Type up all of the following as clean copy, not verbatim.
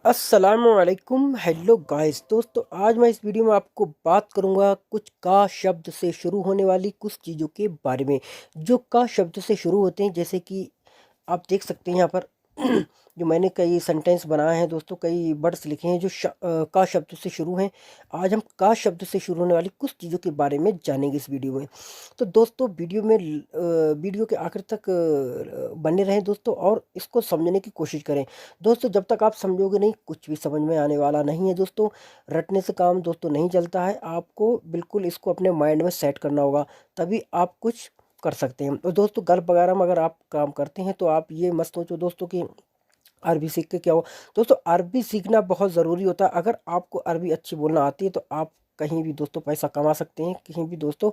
अस्सलामुअलैकुम। Hello guys, दोस्तों आज मैं इस वीडियो में आपको बात करूंगा कुछ का शब्द से शुरू होने वाली कुछ चीज़ों के बारे में। जो का शब्द से शुरू होते हैं, जैसे कि आप देख सकते हैं यहाँ पर जो मैंने कई सेंटेंस बनाए हैं दोस्तों, कई वर्ड्स लिखे हैं जो का शब्द से शुरू हैं। आज हम का शब्द से शुरू होने वाली कुछ चीज़ों के बारे में जानेंगे इस वीडियो में। तो दोस्तों वीडियो के आखिर तक बने रहें दोस्तों, और इसको समझने की कोशिश करें दोस्तों। जब तक आप समझोगे नहीं, कुछ भी समझ में आने वाला नहीं है दोस्तों। रटने से काम दोस्तों नहीं चलता है, आपको बिल्कुल इसको अपने माइंड में सेट करना होगा, तभी आप कुछ कर सकते हैं। और दोस्तों गल्प वगैरह में अगर आप काम करते हैं तो आप ये मत सोचो दोस्तों कि अरबी सीख के क्या हो। दोस्तों अरबी सीखना बहुत ज़रूरी होता है। अगर आपको अरबी अच्छी बोलना आती है तो आप कहीं भी दोस्तों पैसा कमा सकते हैं, कहीं भी दोस्तों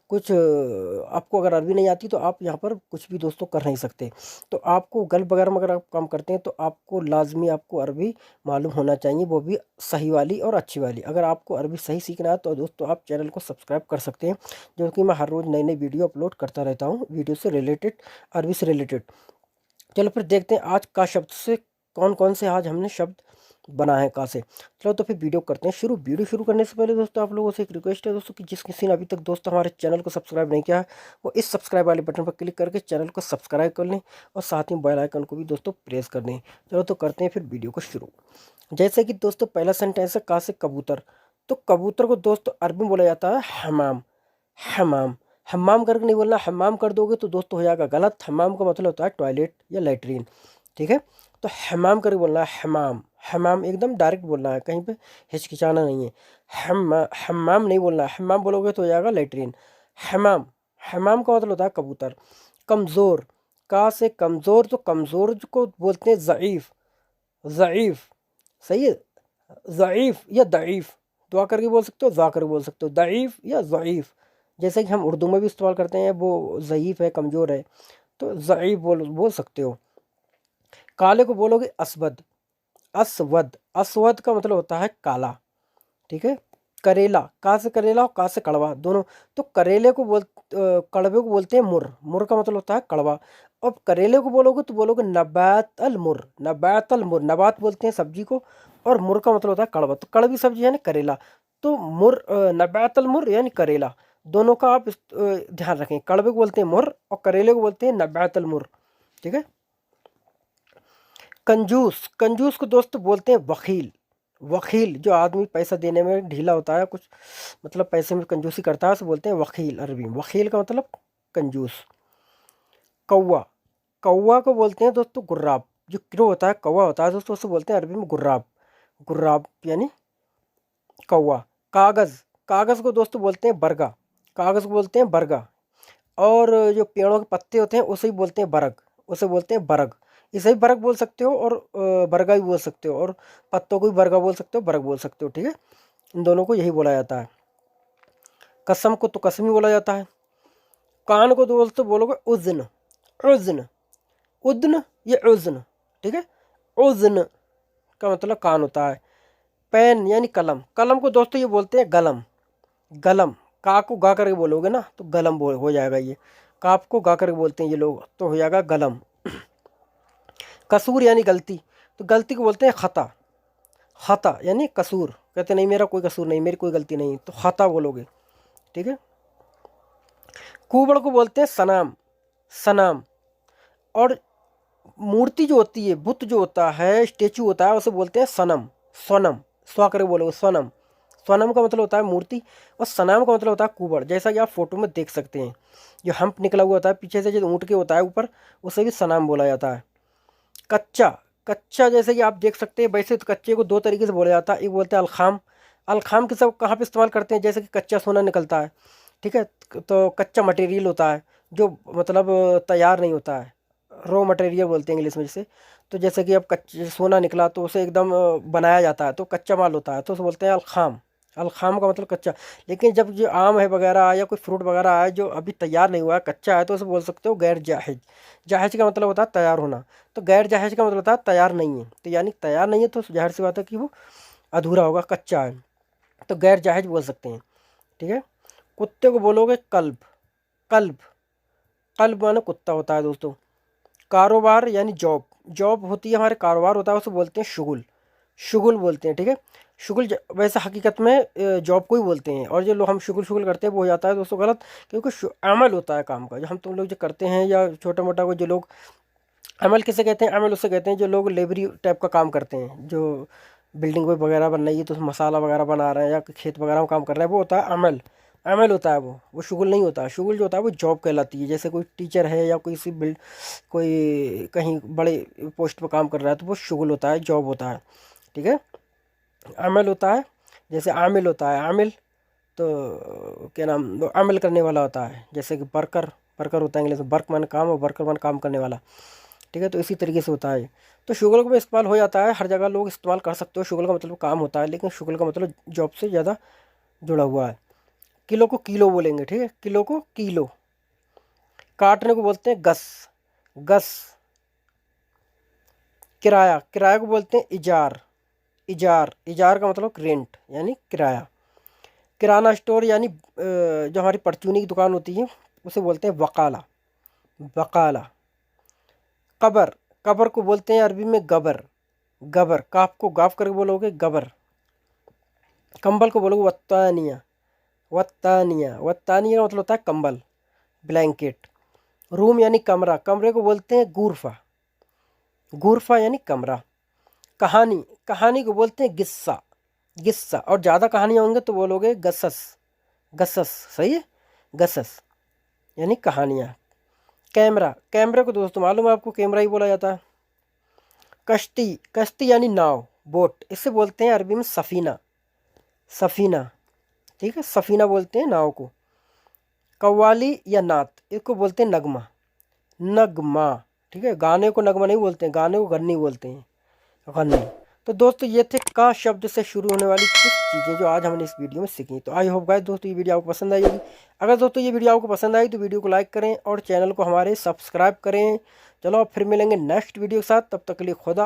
कुछ आपको अगर अरबी नहीं आती तो आप यहाँ पर कुछ भी दोस्तों कर नहीं सकते। तो आपको गल्प वगैरह में अगर आप काम करते हैं तो आपको लाजमी आपको अरबी मालूम होना चाहिए, वो भी सही वाली और अच्छी वाली। अगर आपको अरबी सही सीखना है तो दोस्तों आप चैनल को सब्सक्राइब कर सकते हैं, जो कि मैं हर रोज़ नई नई वीडियो अपलोड करता रहता हूँ, वीडियो से रिलेटेड, अरबी से रिलेटेड। चलो फिर देखते हैं आज का शब्द से कौन कौन से आज हमने शब्द बनाए हैं का से। चलो तो फिर वीडियो करते हैं शुरू। वीडियो शुरू करने से पहले दोस्तों आप लोगों से एक रिक्वेस्ट है दोस्तों कि जिस किसी ने अभी तक दोस्तों हमारे चैनल को सब्सक्राइब नहीं किया है, वो इस सब्सक्राइब वाले बटन पर क्लिक करके चैनल को सब्सक्राइब कर लें और साथ ही बेल आइकन को भी दोस्तों प्रेस कर दें। चलो तो करते हैं फिर वीडियो को शुरू। जैसे कि दोस्तों पहला सेंटेंस है का से कबूतर। तो कबूतर को दोस्तों अरबी में बोला जाता है हमाम। हमाम हमाम करके नहीं बोलना, हमाम कर दोगे तो दोस्तों हो जाएगा गलत। हमाम का मतलब होता है टॉयलेट या लेटरिन, ठीक है। तो हमाम करके बोलना है हमाम। हमाम एकदम डायरेक्ट बोलना है, कहीं पे हिचकिचाना नहीं है। हमाम नहीं बोलना है, हमाम बोलोगे तो हो जाएगा लेटरिन। हमाम हमाम का मतलब होता है कबूतर। कमज़ोर का से कमज़ोर, तो कमज़ोर को बोलते हैं ज़ईफ़। ज़ईफ़ सही है। ज़ईफ़ या दईफ़ दुआ करके बोल सकते हो, दुआ करके बोल सकते हो, दईफ़ या ज़ईफ़। जैसे कि हम उर्दू में भी इस्तेमाल करते हैं, वो ज़ईफ़ है, कमज़ोर है, तो ज़ईफ़ बोल सकते हो। काले को बोलोगे असवद। असवद असवद का मतलब होता है काला, ठीक है। करेला का से करेला और का से कड़वा दोनों। तो करेले को कड़वे को बोलते हैं मुर। मुर का मतलब होता है कड़वा। अब करेले को बोलोगे तो बोलोगे नबात अल मुर। नबात अल मुर, नबात बोलते हैं सब्जी को, और मुर का मतलब होता है कड़वा। तो कड़वी सब्जी यानी करेला। तो नबात अल मुर यानी करेला। दोनों का आप ध्यान रखें, कड़वे को बोलते हैं मुर और करेले को बोलते हैं नबात अल मुर, ठीक है। कंजूस कंजूस को दोस्त बोलते हैं वकील। वकील जो आदमी पैसा देने में ढीला होता है, कुछ मतलब पैसे में कंजूसी करता है, उसे बोलते हैं वकील। अरबी में वकील का मतलब कंजूस। कौवा कौवा को बोलते हैं दोस्तों गुर्राब। जो क्रो होता है, कौवा होता है दोस्तों, उसे बोलते हैं अरबी में गुर्राब। गुर्राब यानी कौवा। कागज़ कागज़ को दोस्तों बोलते हैं बरगा। कागज़ को बोलते हैं बरगा। और जो पेड़ों के पत्ते होते हैं उसे भी बोलते हैं बरग। उसे बोलते हैं बरग। इसे भी बरग बोल सकते हो और बरगा भी बोल सकते हो, और पत्तों को भी बरगा बोल सकते हो, बरग बोल सकते हो, ठीक है। इन दोनों को यही बोला जाता है। कसम को तो कसम ही बोला जाता है। कान को दोस्तों बोलोगे उज़न। उज़न उद्न ये उज़न, ठीक है। उज़न का मतलब कान होता है। पेन यानी कलम। कलम को दोस्तों ये बोलते हैं गलम। गलम का को गा करके बोलोगे ना तो गलम बोल हो जाएगा। ये काफ को गा करके बोलते हैं ये लोग, तो हो जाएगा गलम। कसूर यानी गलती। तो गलती को बोलते हैं खता। खता यानी कसूर, कहते नहीं मेरा कोई कसूर नहीं, मेरी कोई गलती नहीं, तो खता बोलोगे, ठीक है। कुबड़ को बोलते हैं सनाम। सनाम। और मूर्ति जो होती है, बुत जो होता है, स्टेचू होता है, उसे बोलते हैं सनम। स्वनम स्वा करके बोलोगे स्वनम। स्वनम का मतलब होता है मूर्ति, और सनाम का मतलब होता है कुबड़। जैसा कि आप फोटो में देख सकते हैं, जो हम्प निकला हुआ होता है पीछे से, जो ऊँट के होता है ऊपर, उसे भी सनाम बोला जाता है। कच्चा कच्चा जैसे कि आप देख सकते हैं, वैसे तो कच्चे को दो तरीके से बोला जाता है। एक बोलते हैं अलखाम। अलखाम के सब कहाँ पे इस्तेमाल करते हैं, जैसे कि कच्चा सोना निकलता है, ठीक है। तो कच्चा मटेरियल होता है जो मतलब तैयार नहीं होता है, रॉ मटेरियल बोलते हैं इंग्लिश में। जैसे तो जैसे कि अब कच्चे सोना निकला तो उसे एकदम बनाया जाता है, तो कच्चा माल होता है, तो उसे बोलते हैं अलखाम। अलखाम का मतलब कच्चा। लेकिन जब जो आम है वगैरह या कोई फ्रूट वगैरह है जो अभी तैयार नहीं हुआ है, कच्चा है, तो उसे बोल सकते हो गैर जाहिज। जाहिज का मतलब होता है तैयार होना, तो गैर जाहिज का मतलब होता है तैयार नहीं है। तो यानी तैयार नहीं है तो जाहिर सी बात है कि वो अधूरा होगा, कच्चा है, तो गैर जाहिज बोल सकते हैं, ठीक है। कुत्ते को बोलोगे कल्ब। कल्ब कल्ब माने कुत्ता होता है दोस्तों। कारोबार यानी जॉब। जॉब होती है हमारे, कारोबार होता है, उसे बोलते हैं शुगुल। शुगुल बोलते हैं, ठीक है। शुगुल वैसे हकीकत में जॉब को ही बोलते हैं, और जो लोग हम शुगुल शुगुल करते हैं वो हो जाता है दोस्तों गलत, क्योंकि अमल होता है काम का, जो हम तुम लोग जो करते हैं, या छोटा मोटा वो जो लोग अमल किसे कहते हैं, अमल उससे कहते हैं जो लोग लेबरी टाइप का काम करते हैं, जो बिल्डिंग वगैरह बन रही है तो उसमें मसाला वगैरह बना रहे हैं या खेत वगैरह में काम कर रहे हैं, वो होता है अमल। अमल होता है वो शुगुल नहीं होता। शुगुल जो होता है वो जॉब कहलाती है। जैसे कोई टीचर है या कोई सी कोई कहीं बड़े पोस्ट पर काम कर रहा है तो वो शुगुल होता है, जॉब होता है, ठीक है। अमल होता है, जैसे आमिल होता है, आमिल तो क्या नाम, वो अमल करने वाला होता है। जैसे कि वर्कर, वर्कर होता है इंग्लिश में, वर्क मन काम, और वर्कर मन काम करने वाला, ठीक है। तो इसी तरीके से होता है। तो शुगल में इस्तेमाल हो जाता है, हर जगह लोग इस्तेमाल कर सकते हो। शुगल का मतलब काम होता है, लेकिन शुगल का मतलब जॉब से ज़्यादा जुड़ा हुआ है। किलो को किलो बोलेंगे, ठीक है, किलो को किलो। काटने को बोलते हैं गस, गस। किराया, किराया को बोलते हैं इजार, इजार। इजार का मतलब रेंट यानी किराया। किराना स्टोर यानी जो हमारी परचूनी की दुकान होती है उसे बोलते हैं वकाला, वकाला। कबर, कबर को बोलते हैं अरबी में गबर, गबर। काफ को गाफ करके बोलोगे गबर। कंबल को बोलोगे वत्तानिया, वत्तानिया। वत्तानिया का मतलब होता है कंबल, ब्लैंकेट। रूम यानी कमरा, कमरे को बोलते हैं गुरफा, गुरफा यानी कमरा। कहानी, कहानी को बोलते हैं किस्सा, किस्सा। और ज़्यादा कहानियाँ होंगे तो बोलोगे गसस, गसस, सही है, गसस यानी कहानियाँ। कैमरा, कैमरे को दोस्तों मालूम है आपको, कैमरा ही बोला जाता है। कश्ती, कश्ती यानी नाव, बोट। इसे बोलते हैं अरबी में सफ़ीना, सफ़ीना, ठीक है, सफ़ीना बोलते हैं नाव को। कव्वाली या नात, इसको बोलते हैं नगमा, नगमा, ठीक है। गाने को नगमा नहीं बोलते हैं, गाने को गन्नी बोलते हैं, गन्नी। तो दोस्तों ये थे का शब्द से शुरू होने वाली कुछ चीज़ें जो आज हमने इस वीडियो में सीखी। तो आई होप गाइस दोस्तों ये वीडियो आपको पसंद आई होगी। अगर दोस्तों ये वीडियो आपको पसंद आई तो वीडियो को लाइक करें और चैनल को हमारे सब्सक्राइब करें। चलो अब फिर मिलेंगे नेक्स्ट वीडियो के साथ, तब तक के लिए खुदा।